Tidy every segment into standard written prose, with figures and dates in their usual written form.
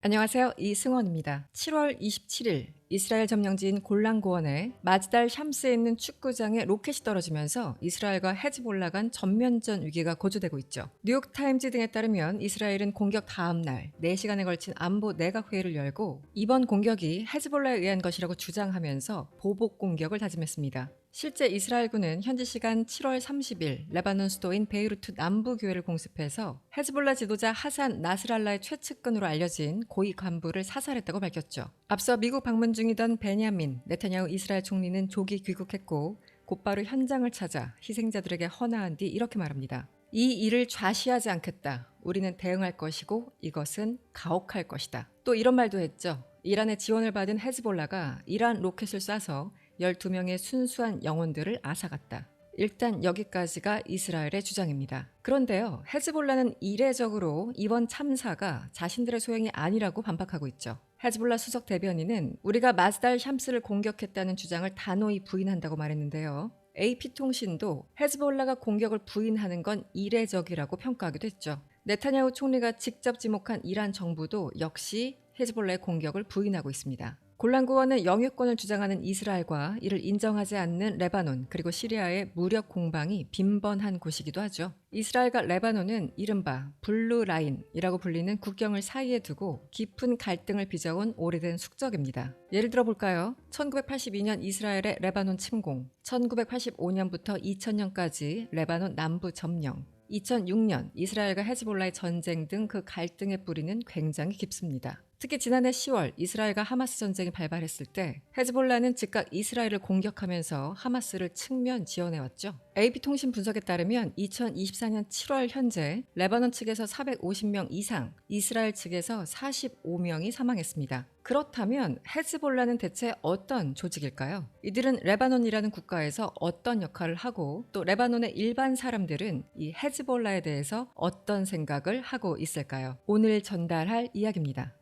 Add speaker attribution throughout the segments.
Speaker 1: 안녕하세요. 이승원입니다. 7월 27일 이스라엘 점령지인 골란 고원에 마즈달 샴스에 있는 축구장에 로켓이 떨어지면서 이스라엘과 헤즈볼라 간 전면전 위기가 고조되고 있죠. 뉴욕타임즈 등에 따르면 이스라엘은 공격 다음 날 4시간에 걸친 안보 내각회의를 열고 이번 공격이 헤즈볼라에 의한 것이라고 주장하면서 보복 공격을 다짐했습니다. 실제 이스라엘군은 현지 시간 7월 30일 레바논 수도인 베이루트 남부 교회를 공습해서 헤즈볼라 지도자 하산 나스랄라의 최측근으로 알려진 고위 간부를 사살했다고 밝혔죠. 앞서 미국 방문 중이던 베냐민 네타냐후 이스라엘 총리는 조기 귀국했고 곧바로 현장을 찾아 희생자들에게 헌화한 뒤 이렇게 말합니다. 이 일을 좌시하지 않겠다. 우리는 대응할 것이고 이것은 가혹할 것이다. 또 이런 말도 했죠. 이란의 지원을 받은 헤즈볼라가 이란 로켓을 쏴서 12명의 순수한 영혼들을 앗아갔다. 일단 여기까지가 이스라엘의 주장입니다. 그런데요, 헤즈볼라는 이례적으로 이번 참사가 자신들의 소행이 아니라고 반박하고 있죠. 헤즈볼라 수석 대변인은 우리가 마즈달 샴스를 공격했다는 주장을 단호히 부인한다고 말했는데요. AP통신도 헤즈볼라가 공격을 부인하는 건 이례적이라고 평가하기도 했죠. 네타냐후 총리가 직접 지목한 이란 정부도 역시 헤즈볼라의 공격을 부인하고 있습니다. 골란고원은 영유권을 주장하는 이스라엘과 이를 인정하지 않는 레바논 그리고 시리아의 무력 공방이 빈번한 곳이기도 하죠. 이스라엘과 레바논은 이른바 블루 라인이라고 불리는 국경을 사이에 두고 깊은 갈등을 빚어온 오래된 숙적입니다. 예를 들어 볼까요? 1982년 이스라엘의 레바논 침공, 1985년부터 2000년까지 레바논 남부 점령, 2006년 이스라엘과 헤즈볼라의 전쟁 등 그 갈등의 뿌리는 굉장히 깊습니다. 특히 지난해 10월 이스라엘과 하마스 전쟁이 발발했을 때 헤즈볼라는 즉각 이스라엘을 공격하면서 하마스를 측면 지원해왔죠. AP통신 분석에 따르면 2024년 7월 현재 레바논 측에서 450명 이상, 이스라엘 측에서 45명이 사망했습니다. 그렇다면 헤즈볼라는 대체 어떤 조직일까요? 이들은 레바논이라는 국가에서 어떤 역할을 하고 또 레바논의 일반 사람들은 이 헤즈볼라에 대해서 어떤 생각을 하고 있을까요? 오늘 전달할 이야기입니다.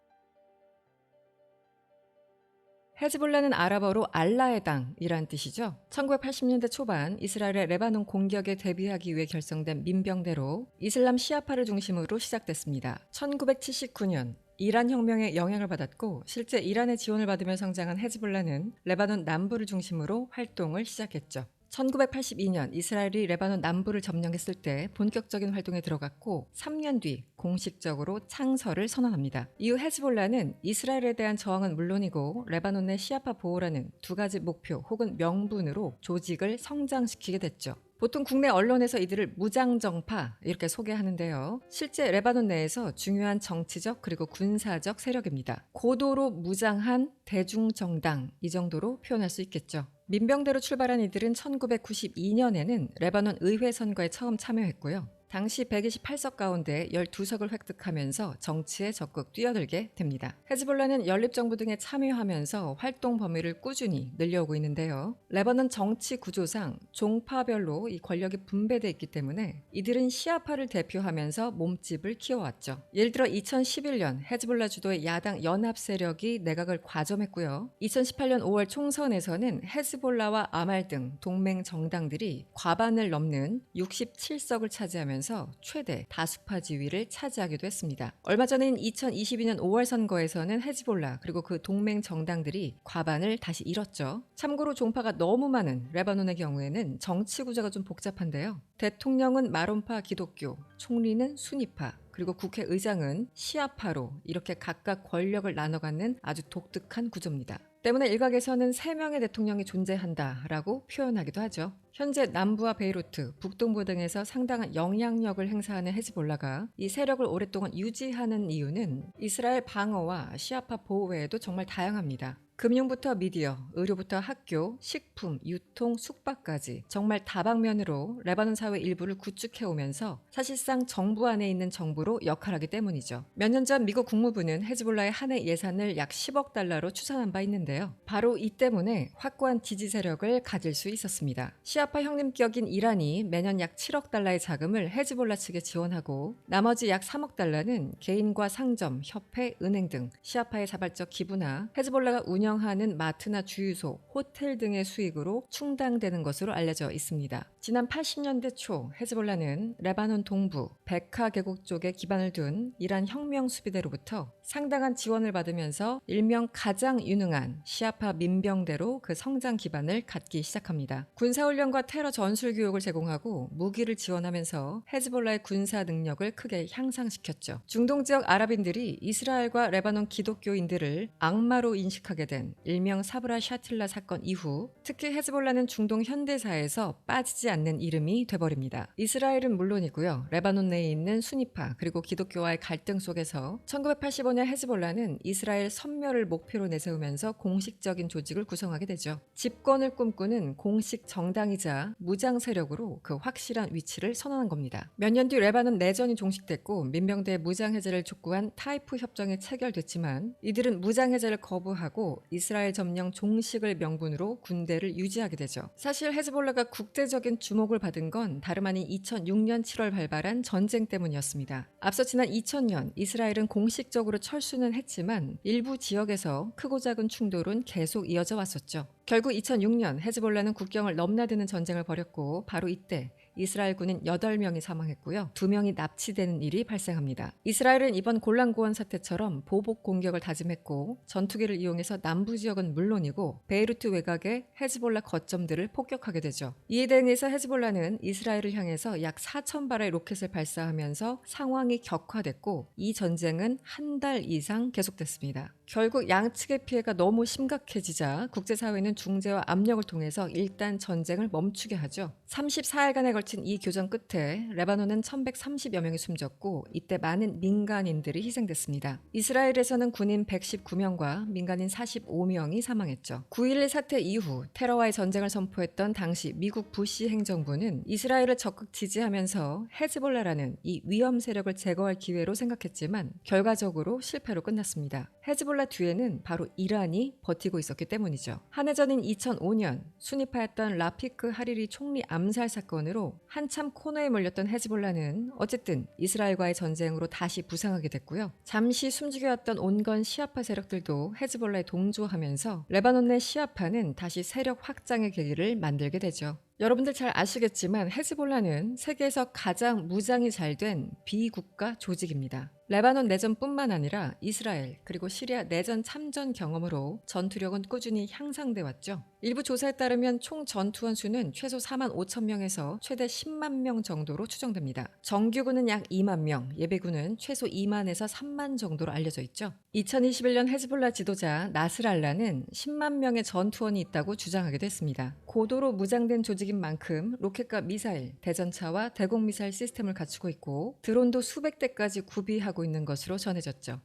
Speaker 1: 헤즈볼라는 아랍어로 알라의 당이란 뜻이죠. 1980년대 초반 이스라엘의 레바논 공격에 대비하기 위해 결성된 민병대로 이슬람 시아파를 중심으로 시작됐습니다. 1979년 이란 혁명에 영향을 받았고 실제 이란의 지원을 받으며 성장한 헤즈볼라는 레바논 남부를 중심으로 활동을 시작했죠. 1982년 이스라엘이 레바논 남부를 점령했을 때 본격적인 활동에 들어갔고 3년 뒤 공식적으로 창설을 선언합니다. 이후 헤즈볼라는 이스라엘에 대한 저항은 물론이고 레바논 내 시아파 보호라는 두 가지 목표 혹은 명분으로 조직을 성장시키게 됐죠. 보통 국내 언론에서 이들을 무장정파 이렇게 소개하는데요. 실제 레바논 내에서 중요한 정치적 그리고 군사적 세력입니다. 고도로 무장한 대중정당 이 정도로 표현할 수 있겠죠. 민병대로 출발한 이들은 1992년에는 레바논 의회 선거에 처음 참여했고요. 당시 128석 가운데 12석을 획득하면서 정치에 적극 뛰어들게 됩니다. 헤즈볼라는 연립정부 등에 참여하면서 활동 범위를 꾸준히 늘려오고 있는데요. 레바논 정치 구조상 종파별로 이 권력이 분배되어 있기 때문에 이들은 시아파를 대표하면서 몸집을 키워왔죠. 예를 들어 2011년 헤즈볼라 주도의 야당 연합 세력이 내각을 과점했고요. 2018년 5월 총선에서는 헤즈볼라와 아말 등 동맹 정당들이 과반을 넘는 67석을 차지하면서 최대 다수파 지위를 차지하기도 했습니다. 얼마 전인 2022년 5월 선거에서는 헤즈볼라 그리고 그 동맹 정당들이 과반을 다시 잃었죠. 참고로 종파가 너무 많은 레바논의 경우에는 정치 구조가 좀 복잡한데요. 대통령은 마론파 기독교, 총리는 수니파, 그리고 국회의장은 시아파로 이렇게 각각 권력을 나눠 갖는 아주 독특한 구조입니다. 때문에 일각에서는 3명의 대통령이 존재한다라고 표현하기도 하죠. 현재 남부와 베이루트, 북동부 등에서 상당한 영향력을 행사하는 헤즈볼라가 이 세력을 오랫동안 유지하는 이유는 이스라엘 방어와 시아파 보호 외에도 정말 다양합니다. 금융부터 미디어, 의료부터 학교, 식품, 유통, 숙박까지 정말 다방면으로 레바논 사회 일부를 구축해오면서 사실상 정부 안에 있는 정부로 역할하기 때문이죠. 몇 년 전 미국 국무부는 헤즈볼라의 한 해 예산을 약 10억 달러로 추산한 바 있는데요. 바로 이 때문에 확고한 지지 세력을 가질 수 있었습니다. 시아파 형님격인 이란이 매년 약 7억 달러의 자금을 헤즈볼라 측에 지원하고 나머지 약 3억 달러는 개인과 상점, 협회, 은행 등 시아파의 자발적 기부나 헤즈볼라가 운영하는 마트나 주유소, 호텔 등의 수익으로 충당되는 것으로 알려져 있습니다. 지난 80년대 초 헤즈볼라는 레바논 동부 베카 계곡 쪽에 기반을 둔 이란 혁명 수비대로부터 상당한 지원을 받으면서 일명 가장 유능한 시아파 민병대로 그 성장 기반을 갖기 시작합니다. 군사훈련과 테러 전술 교육을 제공하고 무기를 지원하면서 헤즈볼라의 군사 능력을 크게 향상시켰죠. 중동 지역 아랍인들이 이스라엘과 레바논 기독교인들을 악마로 인식하게 된 일명 사브라 샤틸라 사건 이후 특히 헤즈볼라는 중동 현대사에서 빠지지 않는 이름이 돼버립니다. 이스라엘은 물론이고요. 레바논 내에 있는 수니파 그리고 기독교와의 갈등 속에서 1985년 헤즈볼라는 이스라엘 섬멸을 목표로 내세우면서 공식적인 조직을 구성하게 되죠. 집권을 꿈꾸는 공식 정당이자 무장 세력으로 그 확실한 위치를 선언한 겁니다. 몇 년 뒤 레바논 내전이 종식됐고 민병대의 무장 해제를 촉구한 타이프 협정이 체결됐지만 이들은 무장 해제를 거부하고 이스라엘 점령 종식을 명분으로 군대를 유지하게 되죠. 사실 헤즈볼라가 국제적인 주목을 받은 건 다름 아닌 2006년 7월 발발한 전쟁 때문이었습니다. 앞서 지난 2000년 이스라엘은 공식적으로 철수는 했지만 일부 지역에서 크고 작은 충돌은 계속 이어져 왔었죠. 결국 2006년 헤즈볼라는 국경을 넘나드는 전쟁을 벌였고 바로 이때 이스라엘군인 8명이 사망했고요. 2명이 납치되는 일이 발생합니다. 이스라엘은 이번 골란 고원 사태처럼 보복 공격을 다짐했고 전투기를 이용해서 남부 지역은 물론이고 베이루트 외곽의 헤즈볼라 거점들을 폭격하게 되죠. 이에 대응해서 헤즈볼라는 이스라엘을 향해서 약 4,000발의 로켓을 발사하면서 상황이 격화됐고 이 전쟁은 한 달 이상 계속됐습니다. 결국 양측의 피해가 너무 심각해지자 국제사회는 중재와 압력을 통해서 일단 전쟁을 멈추게 하죠. 34일간에 걸친 이 교전 끝에 레바논은 1130여 명이 숨졌고 이때 많은 민간인들이 희생됐습니다. 이스라엘에서는 군인 119명과 민간인 45명이 사망했죠. 9.11 사태 이후 테러와의 전쟁을 선포했던 당시 미국 부시 행정부는 이스라엘을 적극 지지하면서 헤즈볼라라는 이 위험 세력을 제거할 기회로 생각했지만 결과적으로 실패로 끝났습니다. 헤즈볼라 뒤에는 바로 이란이 버티고 있었기 때문이죠. 한 해 전인 2005년 수니파였던 라피크 하리리 총리 암살 사건으로 한참 코너에 몰렸던 헤즈볼라는 어쨌든 이스라엘과의 전쟁으로 다시 부상하게 됐고요. 잠시 숨죽여왔던 온건 시아파 세력들도 헤즈볼라에 동조하면서 레바논 내 시아파는 다시 세력 확장의 계기를 만들게 되죠. 여러분들 잘 아시겠지만 헤즈볼라는 세계에서 가장 무장이 잘 된 비국가 조직입니다. 레바논 내전뿐만 아니라 이스라엘 그리고 시리아 내전 참전 경험으로 전투력은 꾸준히 향상돼 왔죠. 일부 조사에 따르면 총 전투원 수는 최소 4만 5천 명에서 최대 10만 명 정도로 추정됩니다. 정규군은 약 2만 명, 예비군은 최소 2만에서 3만 정도로 알려져 있죠. 2021년 헤즈볼라 지도자 나스랄라는 10만 명의 전투원이 있다고 주장하기도 했습니다. 고도로 무장된 조직인 만큼 로켓과 미사일, 대전차와 대공미사일 시스템을 갖추고 있고 드론도 수백 대까지 구비하고 있는 것으로 전해졌죠.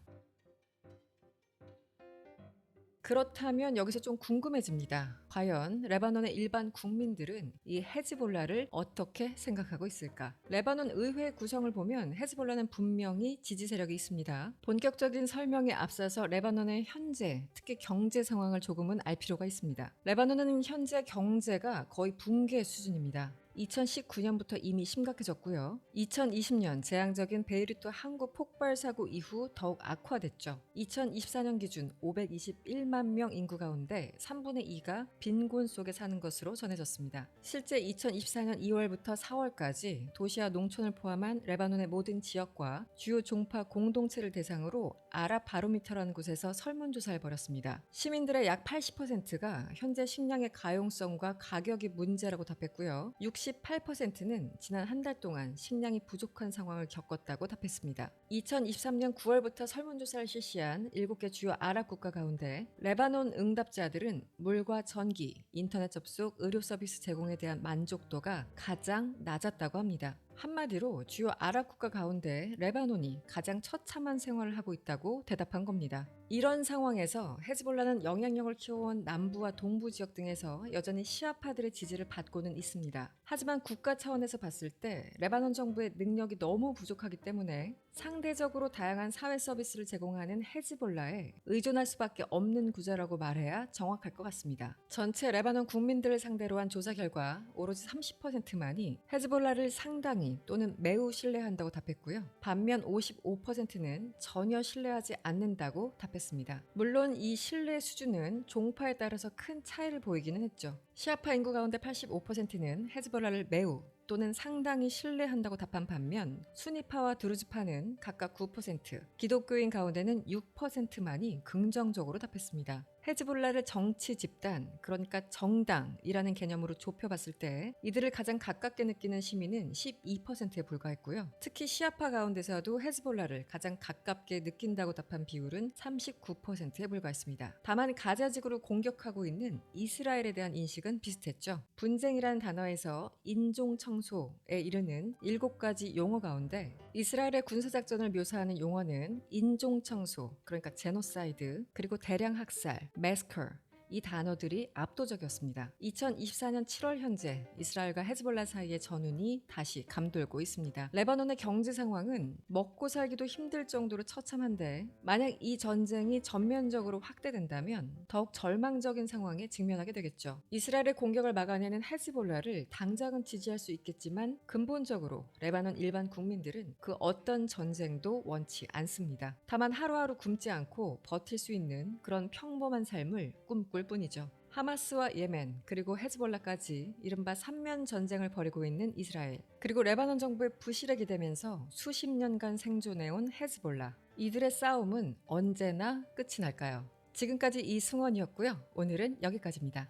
Speaker 1: 그렇다면 여기서 좀 궁금해집니다. 과연 레바논의 일반 국민들은 이 헤즈볼라를 어떻게 생각하고 있을까? 레바논 의회 구성을 보면 헤즈볼라는 분명히 지지 세력이 있습니다. 본격적인 설명에 앞서서 레바논의 현재, 특히 경제 상황을 조금은 알 필요가 있습니다. 레바논은 현재 경제가 거의 붕괴 수준입니다. 2019년부터 이미 심각해졌고요. 2020년 재앙적인 베이루트 항구 폭발 사고 이후 더욱 악화됐죠. 2024년 기준 521만 명 인구 가운데 3분의 2가 빈곤 속에 사는 것으로 전해졌습니다. 실제 2024년 2월부터 4월까지 도시와 농촌을 포함한 레바논의 모든 지역과 주요 종파 공동체를 대상으로 아랍 바로미터라는 곳에서 설문조사를 벌였습니다. 시민들의 약 80%가 현재 식량의 가용성과 가격이 문제라고 답했고요. 68%는 지난 한 달 동안 식량이 부족한 상황을 겪었다고 답했습니다. 2023년 9월부터 설문조사를 실시한 7개 주요 아랍 국가 가운데 레바논 응답자들은 물과 전기, 인터넷 접속, 의료 서비스 제공에 대한 만족도가 가장 낮았다고 합니다. 한마디로 주요 아랍 국가 가운데 레바논이 가장 처참한 생활을 하고 있다고 대답한 겁니다. 이런 상황에서 헤즈볼라는 영향력을 키워온 남부와 동부 지역 등에서 여전히 시아파들의 지지를 받고는 있습니다. 하지만 국가 차원에서 봤을 때 레바논 정부의 능력이 너무 부족하기 때문에 상대적으로 다양한 사회 서비스를 제공하는 헤즈볼라에 의존할 수밖에 없는 구조라고 말해야 정확할 것 같습니다. 전체 레바논 국민들을 상대로 한 조사 결과 오로지 30%만이 헤즈볼라를 상당히 또는 매우 신뢰한다고 답했고요. 반면 55%는 전혀 신뢰하지 않는다고 답했습니다. 물론 이 신뢰 수준은 종파에 따라서 큰 차이를 보이기는 했죠. 시아파 인구 가운데 85%는 헤즈볼라를 매우 또는 상당히 신뢰한다고 답한 반면 수니파와 드루즈파는 각각 9%, 기독교인 가운데는 6%만이 긍정적으로 답했습니다. 헤즈볼라를 정치 집단, 그러니까 정당이라는 개념으로 좁혀봤을 때 이들을 가장 가깝게 느끼는 시민은 12%에 불과했고요. 특히 시아파 가운데서도 헤즈볼라를 가장 가깝게 느낀다고 답한 비율은 39%에 불과했습니다. 다만 가자지구를 공격하고 있는 이스라엘에 대한 인식은 비슷했죠. 분쟁이라는 단어에서 인종 청소에 이르는 7가지 용어 가운데 이스라엘의 군사작전을 묘사하는 용어는 인종 청소, 그러니까 제노사이드, 그리고 대량 학살, massacre, 이 단어들이 압도적이었습니다. 2024년 7월 현재 이스라엘과 헤즈볼라 사이의 전운이 다시 감돌고 있습니다. 레바논의 경제 상황은 먹고 살기도 힘들 정도로 처참한데 만약 이 전쟁이 전면적으로 확대된다면 더욱 절망적인 상황에 직면하게 되겠죠. 이스라엘의 공격을 막아내는 헤즈볼라를 당장은 지지할 수 있겠지만 근본적으로 레바논 일반 국민들은 그 어떤 전쟁도 원치 않습니다. 다만 하루하루 굶지 않고 버틸 수 있는 그런 평범한 삶을 꿈꿀 뿐이죠. 하마스와 예멘 그리고 헤즈볼라까지 이른바 3면 전쟁을 벌이고 있는 이스라엘, 그리고 레바논 정부의 부실에 기대면서 수십 년간 생존해온 헤즈볼라, 이들의 싸움은 언제나 끝이 날까요? 지금까지 이승원이었고요. 오늘은 여기까지입니다.